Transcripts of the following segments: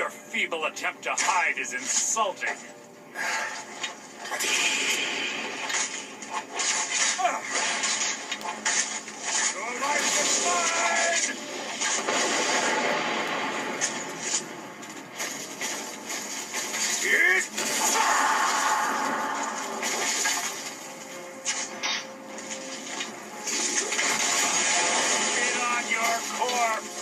Your feeble attempt to hide is insulting. Your life is mine! Get on your corpse!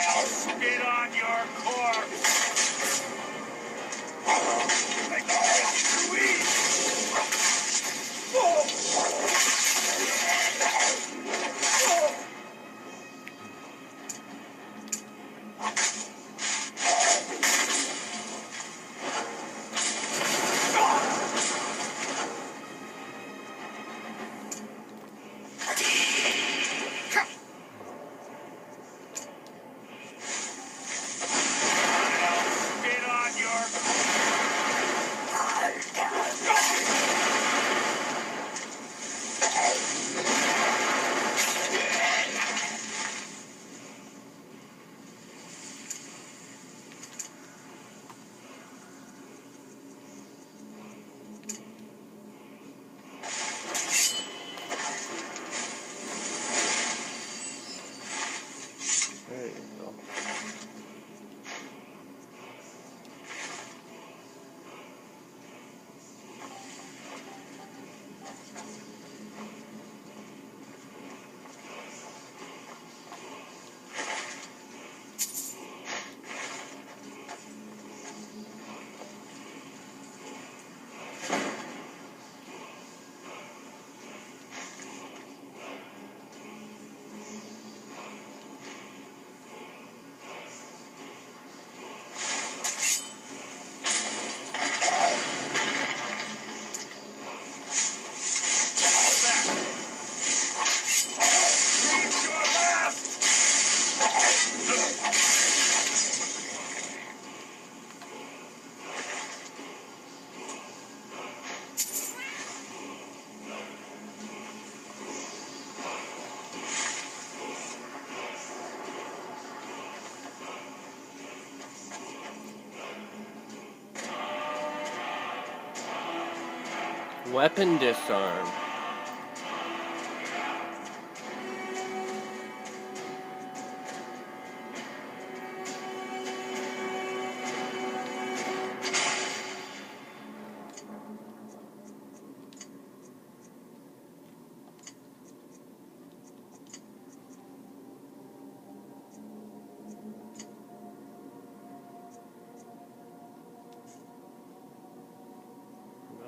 I'll spit on your corpse! Like a ready to eat! There you go. Weapon disarm.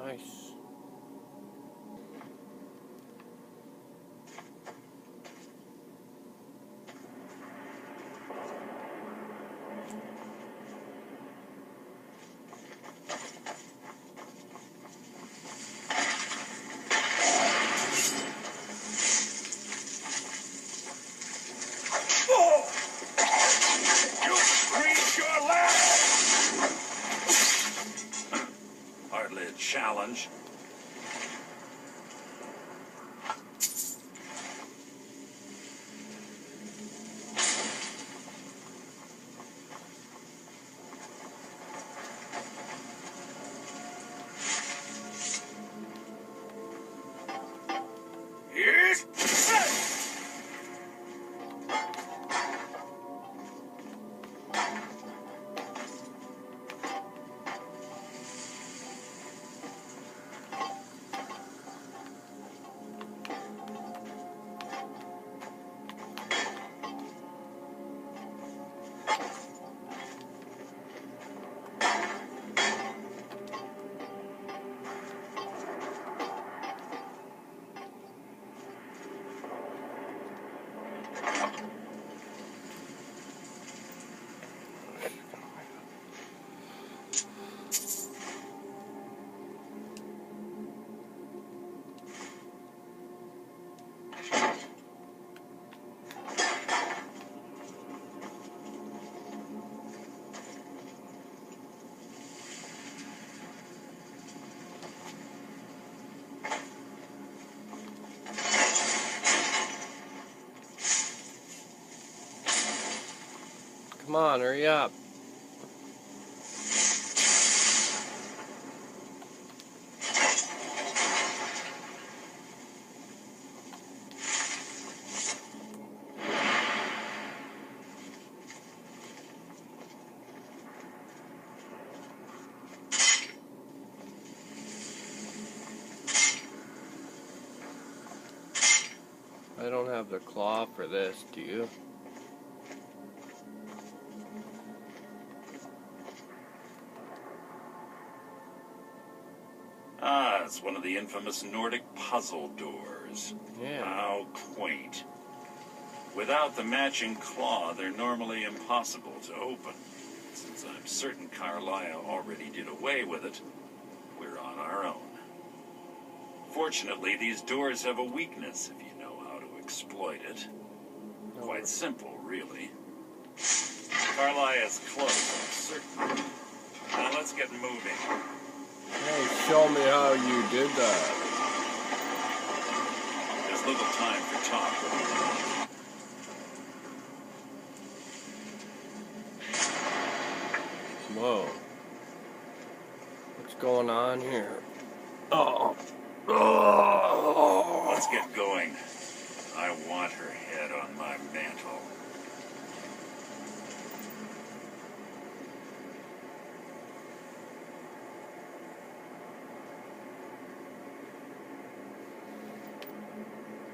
Nice. You screamed your last! Hardly a challenge. Here's... Come on, hurry up. I don't have the claw for this, do you? Ah, it's one of the infamous Nordic puzzle doors. Yeah. How quaint. Without the matching claw, they're normally impossible to open. Since I'm certain Carlisle already did away with it, we're on our own. Fortunately, these doors have a weakness if you know how to exploit it. Quite simple, really. Carlisle is close, I'm certain. Now let's get moving. Hey, show me how you did that. There's little time for talk. Whoa. What's going on here? Oh. Oh. Let's get going. I want her head on my mantle.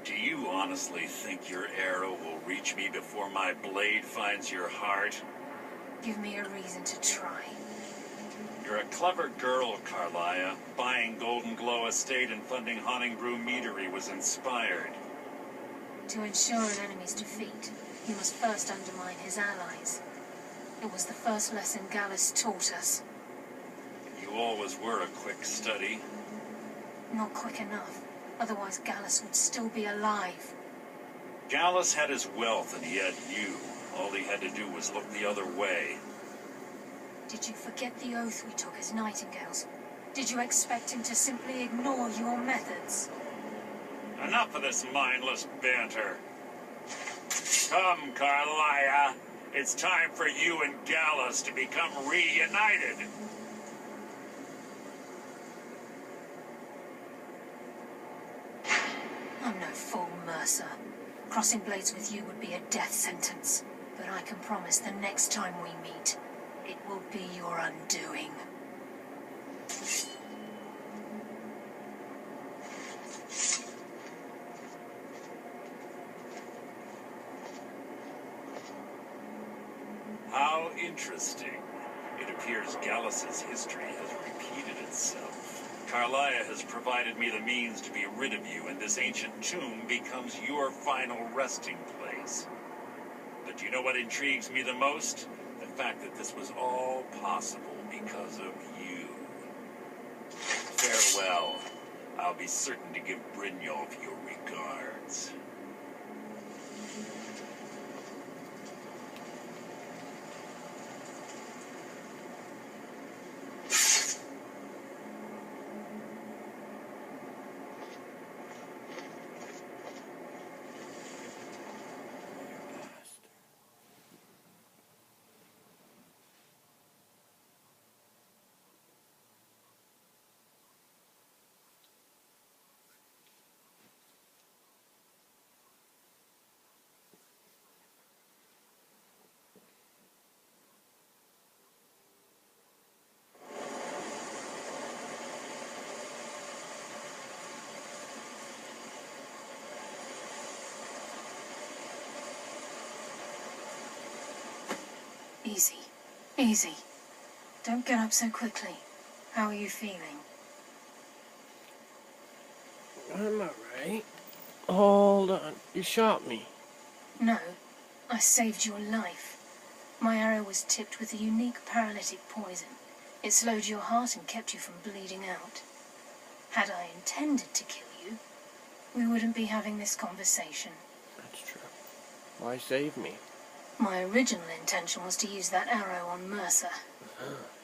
Do you honestly think your arrow will reach me before my blade finds your heart? Give me a reason to try. You're a clever girl, Carlisle. Buying Golden Glow Estate and funding Honningbrew Meadery was inspired. To ensure an enemy's defeat, you must first undermine his allies. It was the first lesson Gallus taught us. You always were a quick study. Not quick enough. Otherwise Gallus would still be alive. Gallus had his wealth and he had you. All he had to do was look the other way. Did you forget the oath we took as nightingales? Did you expect him to simply ignore your methods? Enough of this mindless banter. Come, Carlisle. It's time for you and Gallus to become reunited. I'm no fool, Mercer. Crossing blades with you would be a death sentence. But I can promise the next time we meet, it will be your undoing. How interesting. It appears Gallus's history has repeated itself. Carlisle has provided me the means to be rid of you, and this ancient tomb becomes your final resting place. But do you know what intrigues me the most? The fact that this was all possible because of you. Farewell. I'll be certain to give Brynjolf your regards. Easy. Easy. Don't get up so quickly. How are you feeling? I'm alright. Hold on. You shot me. No. I saved your life. My arrow was tipped with a unique paralytic poison. It slowed your heart and kept you from bleeding out. Had I intended to kill you, we wouldn't be having this conversation. That's true. Why save me? My original intention was to use that arrow on Mercer,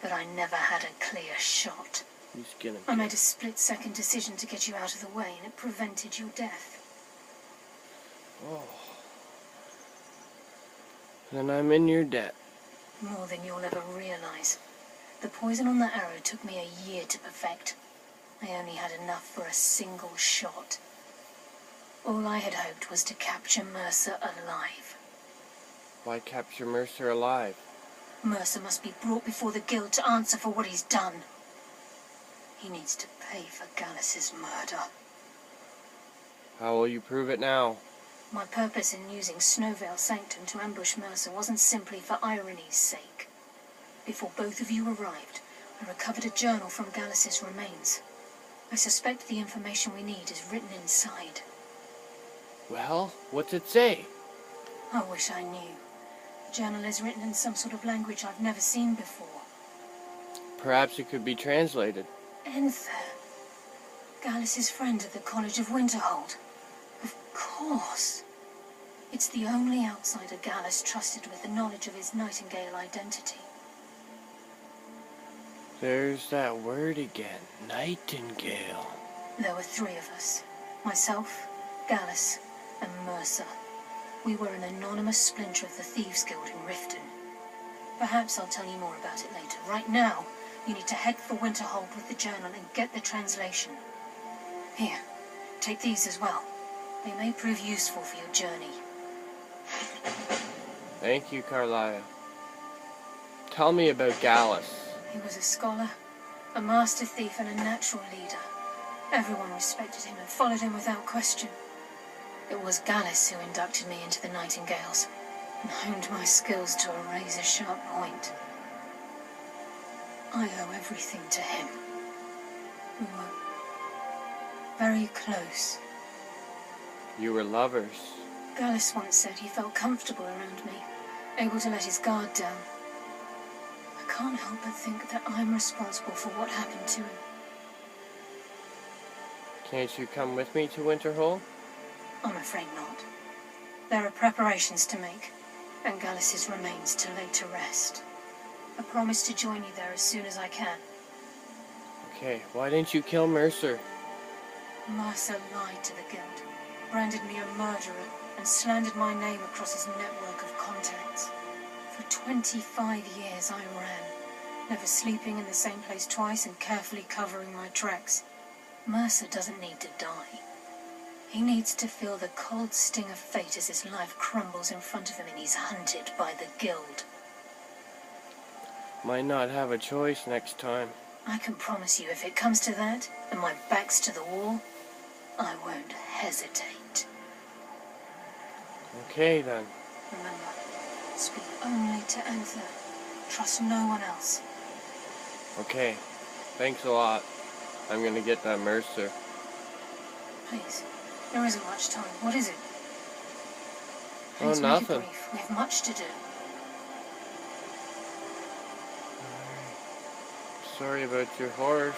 but I never had a clear shot. He's gonna I made a split-second decision to get you out of the way, and it prevented your death. Oh. Then I'm in your debt. More than you'll ever realize. The poison on that arrow took me a year to perfect. I only had enough for a single shot. All I had hoped was to capture Mercer alive. Why capture Mercer alive? Mercer must be brought before the Guild to answer for what he's done. He needs to pay for Gallus's murder. How will you prove it now? My purpose in using Snowvale Sanctum to ambush Mercer wasn't simply for irony's sake. Before both of you arrived, I recovered a journal from Gallus's remains. I suspect the information we need is written inside. Well, what's it say? I wish I knew. The journal is written in some sort of language I've never seen before. Perhaps it could be translated. Enther. Gallus's friend at the College of Winterhold. Of course. It's the only outsider Gallus trusted with the knowledge of his Nightingale identity. There's that word again. Nightingale. There were three of us. Myself, Gallus, and Mercer. We were an anonymous splinter of the Thieves' Guild in Riften. Perhaps I'll tell you more about it later. Right now, you need to head for Winterhold with the journal and get the translation. Here, take these as well. They may prove useful for your journey. Thank you, Carlia. Tell me about Gallus. He was a scholar, a master thief, and a natural leader. Everyone respected him and followed him without question. It was Gallus who inducted me into the Nightingales and honed my skills to a razor-sharp point. I owe everything to him. We were very close. You were lovers. Gallus once said he felt comfortable around me, able to let his guard down. I can't help but think that I'm responsible for what happened to him. Can't you come with me to Winterhold? I'm afraid not. There are preparations to make, and Gallus's remains to lay to rest. I promise to join you there as soon as I can. Okay, why didn't you kill Mercer? Mercer lied to the Guild, branded me a murderer, and slandered my name across his network of contacts. For 25 years I ran, never sleeping in the same place twice and carefully covering my tracks. Mercer doesn't need to die. He needs to feel the cold sting of fate as his life crumbles in front of him and he's hunted by the Guild. Might not have a choice next time. I can promise you, if it comes to that, and my back's to the wall, I won't hesitate. Okay, then. Remember, speak only to Enther. Trust no one else. Okay, thanks a lot. I'm gonna get that Mercer. Please, there isn't much time. What is it? Oh, Please make it nothing. brief. We have much to do. Sorry about your horse.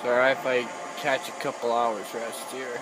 Sorry if I catch a couple hours rest here.